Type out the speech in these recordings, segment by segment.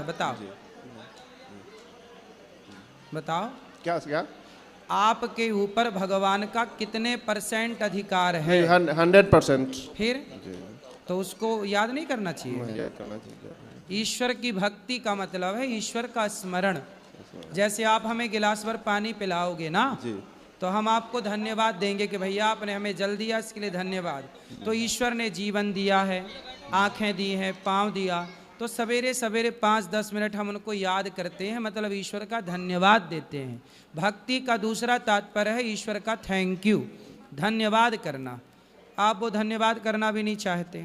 है, बताओ बताओ क्या क्या? आपके ऊपर भगवान का कितने % अधिकार है? 100%। फिर तो उसको याद नहीं करना चाहिए। ईश्वर की भक्ति का मतलब है ईश्वर का स्मरण। जैसे आप हमें गिलास भर पानी पिलाओगे ना जी। तो हम आपको धन्यवाद देंगे कि भैया आपने हमें जल दिया, इसके लिए धन्यवाद। तो ईश्वर ने जीवन दिया है, आंखें दी हैं, पाँव दिया, तो सवेरे सवेरे 5-10 मिनट हम उनको याद करते हैं, मतलब ईश्वर का धन्यवाद देते हैं। भक्ति का दूसरा तात्पर्य है ईश्वर का थैंक यू, धन्यवाद करना। आप वो धन्यवाद करना भी नहीं चाहते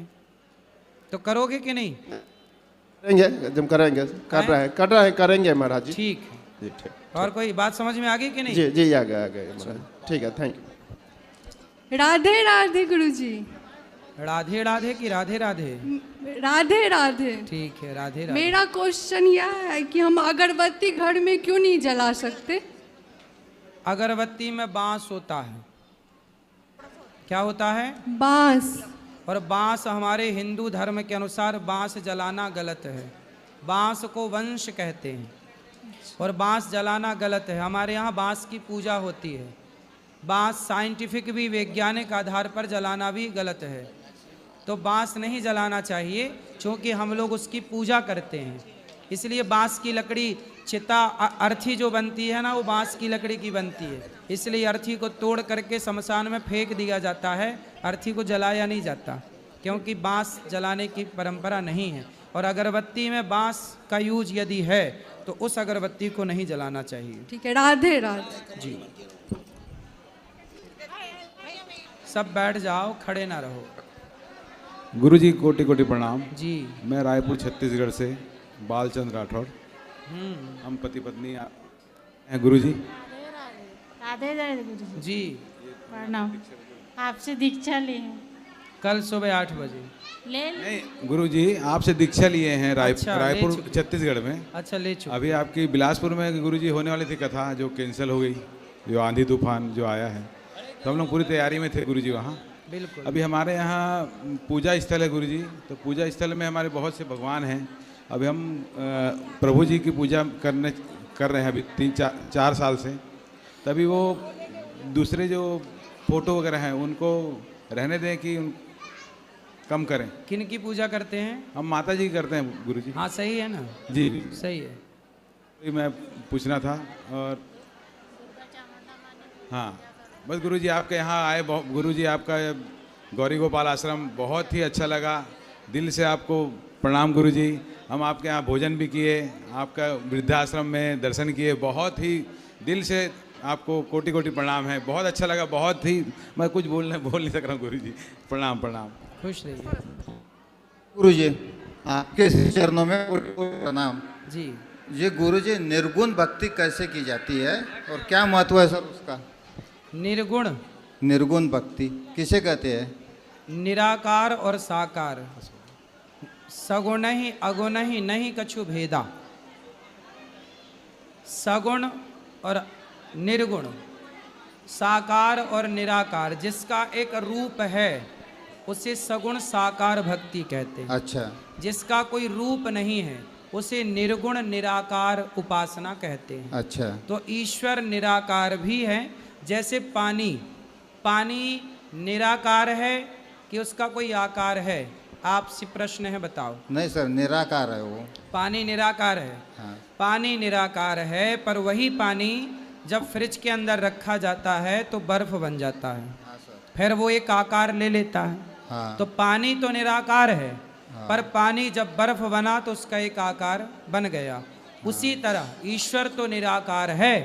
तो करोगे कि नहीं? करेंगे, जब करेंगे, कर रहे हैं, करेंगे महाराज जी। ठीक है जी ठीक। और कोई बात समझ में आ गई कि नहीं? जी जी आ गए महाराज। ठीक है, थैंक यू। राधे राधे गुरुजी। राधे राधे की राधे राधे? राधे राधे। ठीक है, राधे राधे। मेरा क्वेश्चन यह है कि हम अगरबत्ती घर में क्यों नहीं जला सकते? अगरबत्ती में बांस होता है। क्या होता है? बांस। और बांस हमारे हिंदू धर्म के अनुसार बांस जलाना गलत है। बांस को वंश कहते हैं और बांस जलाना गलत है। हमारे यहाँ बांस की पूजा होती है। बांस साइंटिफिक भी, वैज्ञानिक आधार पर जलाना भी गलत है। तो बांस नहीं जलाना चाहिए क्योंकि हम लोग उसकी पूजा करते हैं। इसलिए बांस की लकड़ी, चिता, अर्थी जो बनती है ना, वो बांस की लकड़ी की बनती है। इसलिए अर्थी को तोड़ करके शमशान में फेंक दिया जाता है, अर्थी को जलाया नहीं जाता, क्योंकि बांस जलाने की परंपरा नहीं है। और अगरबत्ती में बांस का यूज यदि है तो उस अगरबत्ती को नहीं जलाना चाहिए। ठीक है, राधे राधे जी। सब बैठ जाओ, खड़े ना रहो। गुरुजी कोटि कोटि प्रणाम जी। मैं रायपुर छत्तीसगढ़ से बालचंद राठौर, हम पति पत्नी हैं गुरुजी। राधे राधे गुरुजी। जी प्रणाम। आपसे दीक्षा ली है कल सुबह 8 बजे। ले नहीं गुरुजी, आपसे दीक्षा लिए हैं अच्छा, रायपुर ले चुके। छत्तीसगढ़ में। अच्छा, ले चुके। अभी आपकी बिलासपुर में गुरुजी होने वाली थी कथा, जो कैंसिल हो गई, जो आंधी तूफान जो आया है, तो हम लोग पूरी तैयारी में थे गुरुजी वहाँ। बिल्कुल। अभी हमारे यहाँ पूजा स्थल है गुरुजी, तो पूजा स्थल में हमारे बहुत से भगवान हैं। अभी हम प्रभु जी की पूजा कर रहे हैं अभी 3-4 साल से। तभी वो दूसरे जो फोटो वगैरह हैं उनको रहने दें कि कम करें। किन की पूजा करते हैं? हम माता जी की करते हैं गुरुजी। हाँ, सही है ना? जी सही है। ये मैं पूछना था। और हाँ, बस गुरुजी आपके यहाँ आए, गुरुजी आपका गौरी गोपाल आश्रम बहुत ही अच्छा लगा, दिल से आपको प्रणाम गुरुजी। हम आपके यहाँ भोजन भी किए, आपका वृद्धाश्रम में दर्शन किए, बहुत ही दिल से आपको कोटि कोटि प्रणाम है। बहुत अच्छा लगा, बहुत ही, मैं कुछ बोल नहीं सक रहा हूँ गुरुजी। प्रणाम प्रणाम। खुश रहिए। गुरुजी आपके चरणों में प्रणाम। जी। ये गुरुजी निर्गुण भक्ति कैसे की जाती है और क्या महत्व है सर उसका? निर्गुण, निर्गुण भक्ति किसे कहते हैं? निराकार और साकार, सगुण ही अगुण ही नहीं कछु भेदा। सगुण और निर्गुण, साकार और निराकार, जिसका एक रूप है उसे सगुण साकार भक्ति कहते हैं। अच्छा। जिसका कोई रूप नहीं है उसे निर्गुण निराकार उपासना कहते हैं। अच्छा। तो ईश्वर निराकार भी है। जैसे पानी, पानी निराकार है कि उसका कोई आकार है? आपसे प्रश्न है, बताओ। नहीं सर, निराकार है वो। पानी निराकार है। हाँ। पानी निराकार है, पर वही पानी जब फ्रिज के अंदर रखा जाता है तो बर्फ बन जाता है। हाँ सर। फिर वो एक आकार ले लेता है। हाँ। तो पानी तो निराकार है। हाँ। पर पानी जब बर्फ बना तो उसका एक आकार बन गया। हाँ। उसी तरह ईश्वर तो निराकार है,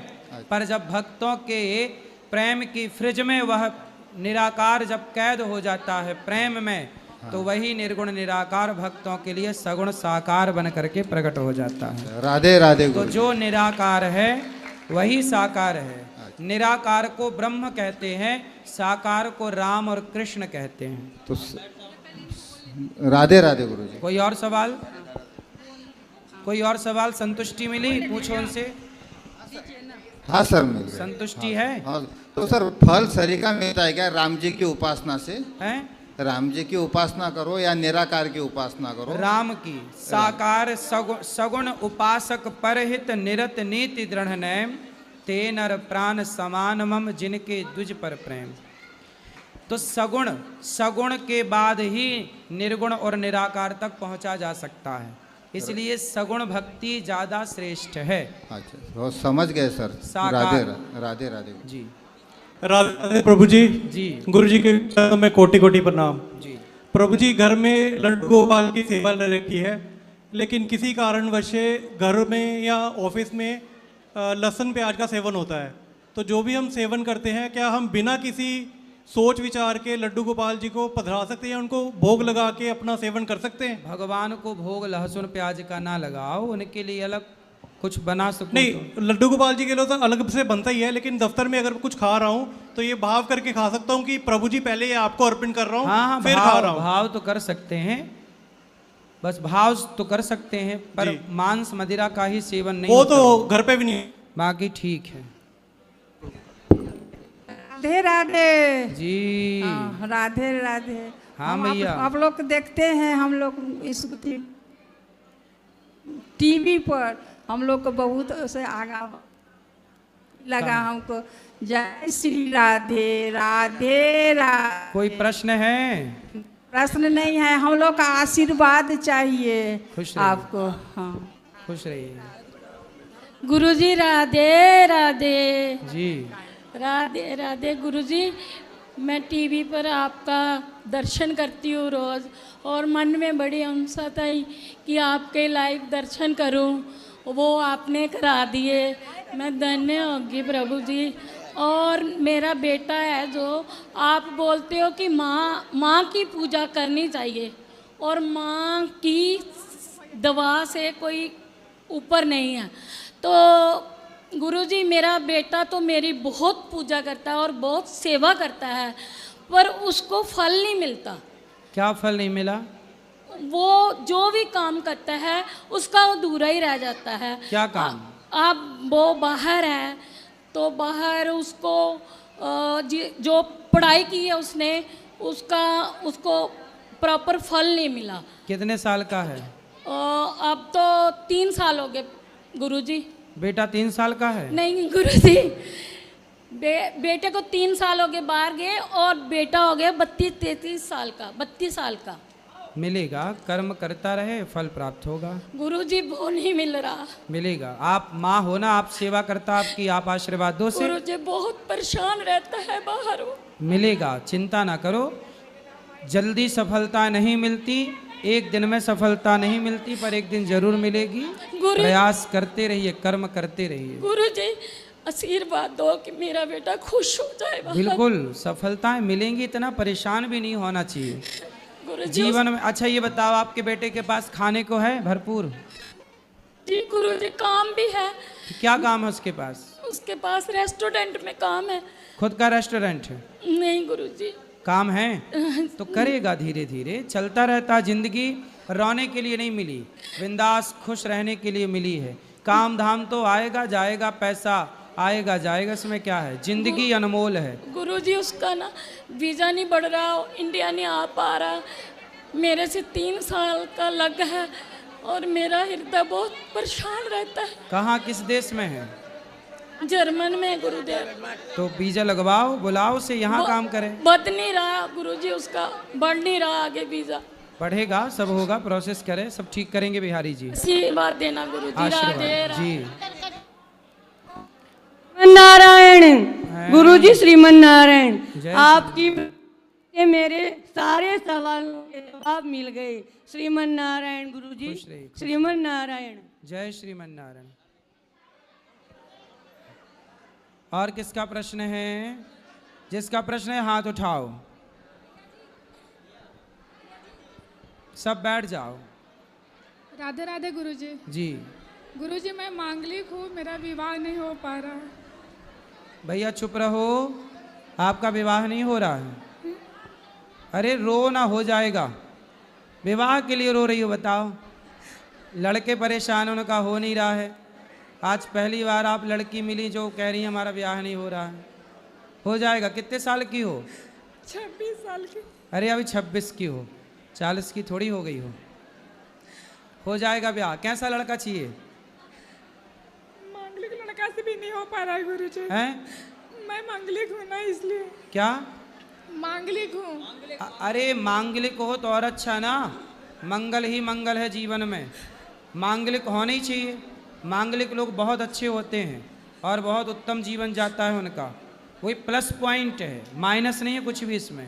पर जब भक्तों के प्रेम की फ्रिज में वह निराकार जब कैद हो जाता है प्रेम में, तो वही निर्गुण निराकार भक्तों के लिए सगुण साकार बन करके प्रकट हो जाता है। राधे राधे। तो जो निराकार है वही साकार है। निराकार को ब्रह्म कहते हैं, साकार को राम और कृष्ण कहते हैं। तो राधे राधे गुरुजी। कोई और सवाल? कोई और सवाल? संतुष्टि मिली? पूछो उनसे। हाँ सर, मिल गया। संतुष्टि है? हाँ। तो सर फल सरीका मिलता है क्या राम जी की उपासना से? हैं? राम जी की उपासना करो या निराकार की उपासना करो? राम की साकार सगुण उपासक परहित निरत नीति दृढ़ नैम ते नर प्राण समान मम जिनके दुज पर प्रेम। तो सगुण के बाद ही निर्गुण और निराकार तक पहुंचा जा सकता है, इसलिए सगुण भक्ति ज्यादा श्रेष्ठ है। अच्छा, वो समझ गए सर। साकार। राधे राधे राधे। जी राधे प्रभु जी। जी गुरु जी के चरणों में कोटि कोटि प्रणाम। जी। प्रभु जी, घर में लड्डू गोपाल की सेवा ले रखी है, लेकिन किसी कारणवश घर में या ऑफिस में लहसुन प्याज का सेवन होता है, तो जो भी हम सेवन करते हैं, क्या हम बिना किसी सोच विचार के लड्डू गोपाल जी को पधरा सकते हैं, उनको भोग लगा के अपना सेवन कर सकते हैं? भगवान को भोग लहसुन प्याज का ना लगाओ, उनके लिए अलग कुछ बना सको नहीं, तो। लड्डू गोपाल जी के लिए तो अलग से बनता ही है, लेकिन दफ्तर में अगर कुछ खा रहा हूँ तो ये भाव करके खा सकता हूँ कि प्रभु जी पहले ये आपको अर्पण कर रहा हूँ, हाँ फिर खा रहा हूँ। भाव तो कर सकते हैं, बस भाव तो कर सकते हैं, पर जी। मांस मदिरा का ही सेवन नहीं वो होता। तो घर पे भी नहीं। बाकी ठीक है। राधे राधे जी हाँ, राधे राधे। हाँ हम मैया। आप लोग देखते हैं, हम लोग इस टीवी पर हम लोग को बहुत उसे आगा लगा हमको। जय श्री राधे राधे राधे। कोई प्रश्न है? प्रश्न नहीं है, हम लोग का आशीर्वाद चाहिए खुश रहिए। आपको। हाँ, खुश रहिए। गुरुजी राधे राधे। जी राधे राधे गुरुजी, मैं टीवी पर आपका दर्शन करती हूँ रोज़, और मन में बड़ी अंशता है कि आपके लाइव दर्शन करूँ, वो आपने करा दिए। मैं धन्य होगी प्रभु जी। और मेरा बेटा है, जो आप बोलते हो कि माँ की पूजा करनी चाहिए, और माँ की दवा से कोई ऊपर नहीं है। तो गुरुजी, मेरा बेटा तो मेरी बहुत पूजा करता है और बहुत सेवा करता है, पर उसको फल नहीं मिलता। क्या फल नहीं मिला? वो जो भी काम करता है उसका अधूरा ही रह जाता है। क्या काम? अब वो बाहर है, तो बाहर उसको जो पढ़ाई की है उसने, उसको प्रॉपर फल नहीं मिला। कितने साल का है? अब तो 3 साल हो गए गुरुजी। बेटा 3 साल का है? नहीं गुरुजी, बेटे को 3 साल हो गए बाहर गए, और बेटा हो गया 32-33 साल का, 32 साल का। मिलेगा, कर्म करता रहे, फल प्राप्त होगा। गुरुजी वो नहीं मिल रहा। मिलेगा। आप माँ हो ना, आप सेवा करता, आपकी आप आशीर्वाद दो से गुरुजी बहुत परेशान रहता है बाहर वो। मिलेगा, चिंता ना करो। जल्दी सफलता नहीं मिलती, एक दिन में सफलता नहीं मिलती, पर एक दिन जरूर मिलेगी। प्रयास करते रहिए, कर्म करते रहिए। गुरुजी आशीर्वाद दो कि मेरा बेटा खुश हो जाए बाहर। बिल्कुल सफलताएं मिलेंगी, इतना परेशान भी नहीं होना चाहिए गुरुजी जीवन में। अच्छा ये बताओ, आपके बेटे के पास खाने को है भरपूर? जी गुरुजी, काम भी है। क्या काम है उसके पास? उसके पास रेस्टोरेंट में काम है। खुद का रेस्टोरेंट है? नहीं गुरुजी। काम है तो करेगा, धीरे धीरे चलता रहता। जिंदगी रोने के लिए नहीं मिली, बिंदास खुश रहने के लिए मिली है। काम धाम तो आएगा जाएगा, पैसा आएगा जाएगा, इसमें क्या है, जिंदगी अनमोल है। गुरुजी उसका ना वीज़ा नहीं बढ़ रहा, इंडिया नहीं आ पा रहा। मेरे से 3 साल का लग है, और मेरा हृदय बहुत परेशान रहता है। कहाँ, किस देश में है? जर्मन में गुरुदेव। तो वीजा लगवाओ, बुलाओ से यहाँ काम करे। बढ़ नहीं रहा गुरुजी, उसका बढ़ नहीं रहा आगे वीज़ा। बढ़ेगा, सब होगा, प्रोसेस करे, सब ठीक करेंगे बिहारी जी। आशीर्वाद देना गुरुजी। राधे आशीर्वाद जी। नारायण गुरुजी, श्रीमन नारायण, जय आपकी से मेरे सारे सवालों के जवाब मिल गए। श्रीमन नारायण गुरुजी, खुश रहिए, खुश श्रीमन नारायण। जय श्रीमन नारायण। और किसका प्रश्न है? जिसका प्रश्न है हाथ उठाओ। सब बैठ जाओ। राधे राधे गुरुजी। जी गुरुजी, मैं मांगलिक हूँ, मेरा विवाह नहीं हो पा रहा। भैया चुप रहो, आपका विवाह नहीं हो रहा है? अरे रो ना, हो जाएगा। विवाह के लिए रो रही हो बताओ? लड़के परेशान, उनका हो नहीं रहा है। आज पहली बार आप लड़की मिली जो कह रही है हमारा ब्याह नहीं हो रहा है। हो जाएगा। कितने साल की हो? 26 साल की। अरे अभी 26 की हो, 40 की थोड़ी हो गई हो जाएगा ब्याह। कैसा लड़का चाहिए? मांगलिक लड़का से भी नहीं हो पा रहा है गुरुजी। हैं? मैं मांगलिक हूँ ना, इसलिए। क्या मांगलिक हूँ। अरे मांगलिक हो तो और अच्छा ना, मंगल ही मंगल है जीवन में, मांगलिक होना ही चाहिए। मांगलिक लोग बहुत अच्छे होते हैं और बहुत उत्तम जीवन जाता है उनका, वही प्लस पॉइंट है, माइनस नहीं है कुछ भी इसमें।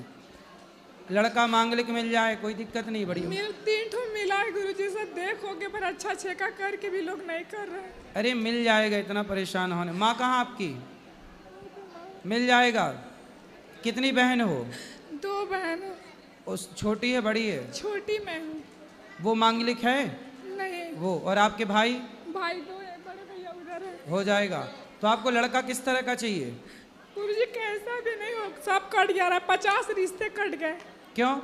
लड़का मांगलिक मिल जाए कोई दिक्कत नहीं, बढ़िया। 3 ठो मिला है गुरुजी, सब देखोगे पर अच्छा छेका करके भी लोग नहीं कर रहे। अरे मिल जाएगा, इतना परेशान होने। माँ कहाँ आपकी? मिल जाएगा। कितनी बहन हो? 2 बहन हो। उस छोटी है बड़ी है? छोटी मैं हूँ। वो मांगलिक है? नहीं। वो और आपके भाई? भाई 2 है, बड़े भैया उधर है। हो जाएगा। तो आपको लड़का किस तरह का चाहिए? गुरुजी कैसा भी नहीं हो, सब कट गया रहा, 50 रिश्ते कट गए। क्यों?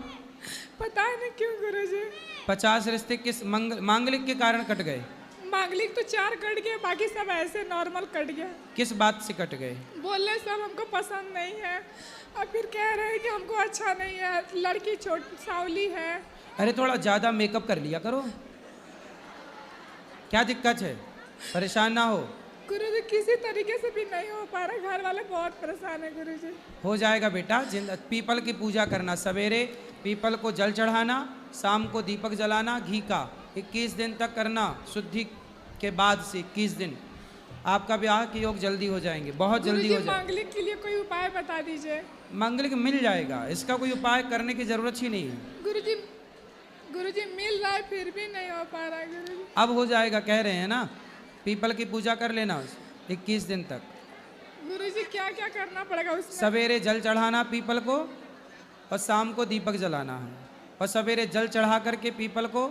पता नहीं क्यों गुरुजी। 50 रिश्ते किस मांगलिक के कारण कट गए? मांगलिक तो 4 कट गए, बाकी सब ऐसे नॉर्मल कट गया। किस बात से कट गए? बोले सब हमको पसंद नहीं है और फिर कह रहे हैं कि हमको अच्छा नहीं है, लड़की छोटी सावली है। अरे थोड़ा ज़्यादा मेकअप कर लिया करो, क्या दिक्कत है? परेशान ना हो। गुरुजी किसी तरीके से भी नहीं हो पा रहा, घर वाले बहुत परेशान है गुरुजी। हो जाएगा बेटा। पीपल की पूजा करना, सवेरे पीपल को जल चढ़ाना, शाम को दीपक जलाना घी का, 21 दिन तक करना, शुद्धि के बाद से 21 दिन। आपका ब्याह के योग जल्दी हो जाएंगे, बहुत जल्दी हो जाएगा। मांगलिक के लिए कोई उपाय बता दीजिए। मांगलिक मिल जाएगा, इसका कोई उपाय करने की जरूरत ही नहीं है। गुरुजी मिल रहा है फिर भी नहीं हो पा रहा है गुरुजी। अब हो जाएगा, कह रहे हैं ना। पीपल की पूजा कर लेना 21 दिन तक। गुरुजी क्या क्या करना पड़ेगा उसमें? सवेरे जल चढ़ाना पीपल को और शाम को दीपक जलाना है, और सवेरे जल चढ़ा करके पीपल को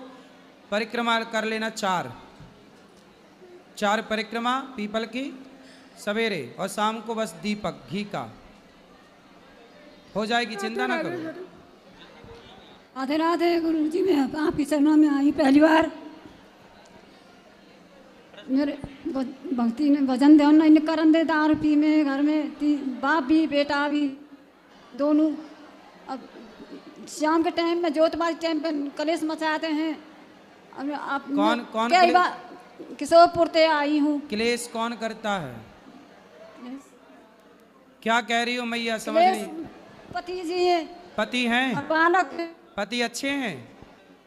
परिक्रमा कर लेना 4 परिक्रमा पीपल की सवेरे, और शाम को बस दीपक घी का। हो जाएगी, चिंता ना करो। राधे राधे गुरुजी, मैं आपकी चरणों में आई पहली बार। मेरे भक्ति ने भजन दे नहीं करन दे, दारू पी में घर में बाप भी बेटा भी दोनों। अब शाम के टाइम में जोतबाजी टाइम पे कलेश मचाते हैं। अब आप कौन कई बार किशोरपुर से आई हूँ। क्लेश कौन करता है? क्या कह रही हो मैया, समझ नहीं। पति जी है। पति हैं? बालक। पति अच्छे हैं?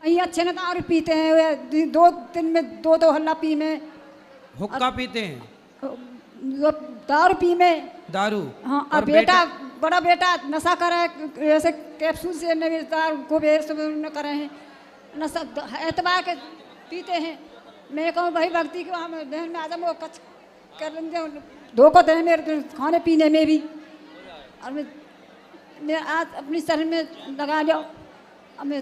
यही अच्छे ने दारू पीते हैं, 2 दिन में 2 हल्ला पी में। हुक्का पीते हैं? दारू पी में। दारू? हाँ। और बेटा बड़ा बेटा नशा करे, ऐसे कैप्सूल से दारू को न करे हैं, नशा एतबार के पीते हैं। मैं कहूँ भाई भक्ति के वहाँ बहन में आजम वो कच कर लेंगे, धोखा दे मेरे खाने पीने में भी। और मैं आज अपनी शरीर में लगा लिया, अब मैं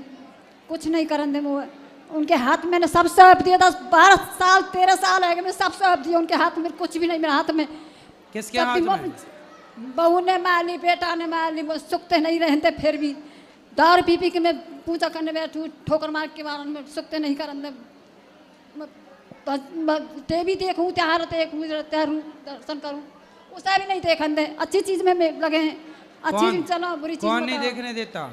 कुछ नहीं करन दे। वो उनके हाथ में सब सौंप दिया, 12 साल 13 साल है कि मैं सब सौंप दिया उनके हाथ में, कुछ भी नहीं मेरे हाथ में। किसके हाथ में? बहू ने मार ली, बेटा ने मार ली, वो सुखते नहीं रहते। फिर भी दारू पी पी के मैं पूजा करने बैठूँ, ठोकर मार के बारे में सुखते नहीं करन दे। टीवी देखूँ, त्योहार देखूँ, दर्शन करूँ, उसे भी नहीं देखन दे। अच्छी चीज में लगे हैं, अच्छी चीज चलो, बुरी चीज कौन नहीं देखने देता?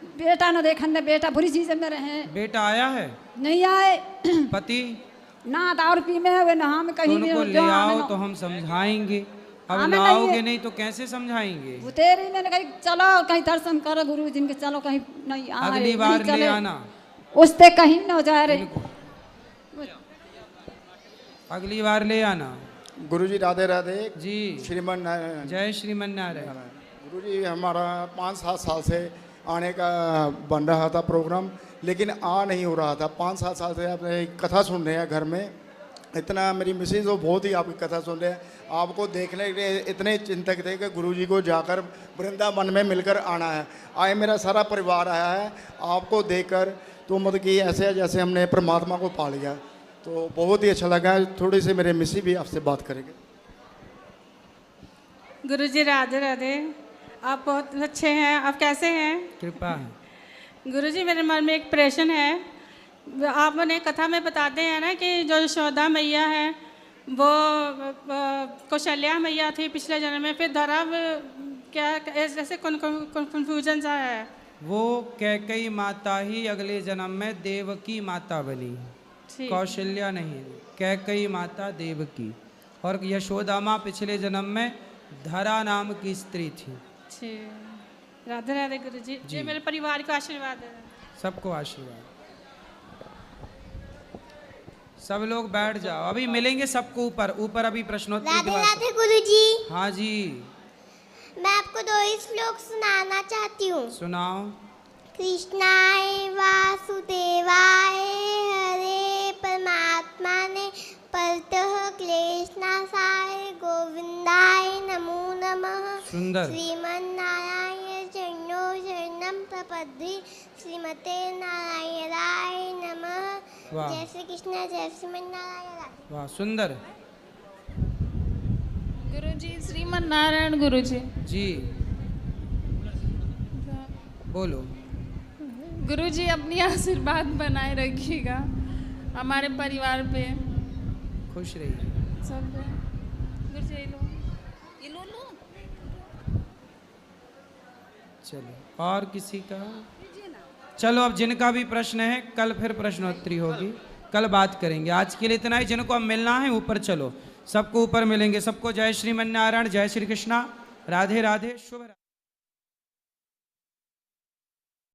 बेटा न देखन दे, बेटा बुरी चीज में रहे। बेटा आया है? नहीं आए। पति ना दारू पी में वे ना हम कहीं तो उनको ले आओ तो हम समझाएंगे। अब लाओगे नहीं तो कैसे समझाएंगे? वो तेरी मैंने कही चलो कहीं दर्शन करो गुरु जी के, चलो कहीं नहीं आए, अगली बार ले आना। उससे कहीं न जा रहे, अगली बार ले आना। गुरुजी राधे राधे जी। श्रीमन नारायण। जय श्रीमन नारायण। गुरुजी हमारा 5-7 साल से आने का बन रहा था प्रोग्राम, लेकिन आ नहीं हो रहा था। 5-7 साल से आपने कथा सुन रहे हैं घर में, इतना मेरी मिसेज वो बहुत ही आपकी कथा सुन रहे हैं। आपको देखने के लिए इतने चिंतक थे कि गुरुजी को जाकर वृंदावन में मिलकर आना है। आए मेरा सारा परिवार आया है आपको देखकर, तो मतलब कि ऐसे जैसे हमने परमात्मा को पा लिया, तो बहुत ही अच्छा लगा। थोड़ी सी मेरे मिसी भी आपसे बात करेंगे। गुरुजी राधे राधे, आप बहुत अच्छे हैं, आप कैसे हैं? कृपा है। गुरुजी मेरे मन में एक प्रश्न है। आपने कथा में बताते हैं ना कि जो यशोदा मैया है वो कौशल्या मैया थी पिछले जन्म में, फिर धर्म क्या ऐसे कन्फ्यूजन सा है। वो कैकई माता ही अगले जन्म में देवकी माता बनी, ठीक। कौशल्या नहीं, कैकई माता देवकी, और यशोदा माँ पिछले जन्म में धरा नाम की स्त्री थी। ठीक, राधे राधे गुरुजी। जी। ये मेरे परिवार को आशीर्वाद है। सबको आशीर्वाद। सब लोग बैठ जाओ, अभी मिलेंगे सबको ऊपर ऊपर, अभी प्रश्नोत्तरी के राधे बाद। राधे गुरुजी। हाँ जी, मैं आपको 2 श्लोक सुनाना चाहती हूँ। सुनाओ। कृष्णाय वासुदेवाय हरे परमात्मने परतः क्लेशनाशाय गोविंदाय नमो नमः। सुंदर। श्रीमन्नारायण चरणो शरणं प्रपद्ये श्रीमते नारायणाय नमः। वाह। जय श्री कृष्ण, जय श्रीमन्नारायण। वाह, सुंदर। गुरुजी श्रीमन नारायण गुरुजी। जी बोलो। गुरुजी अपनी आशीर्वाद बनाए रखिएगा हमारे परिवार पे, खुश रहिए सब पे। गुरुजी ये लो लो। चलो, और किसी का? चलो, अब जिनका भी प्रश्न है कल फिर प्रश्नोत्तरी होगी, कल बात करेंगे। आज के लिए इतना ही। जिनको अब मिलना है ऊपर चलो, सबको ऊपर मिलेंगे। सबको जय श्रीमन नारायण, जय श्री कृष्णा, राधे राधे, शुभ रात्रि।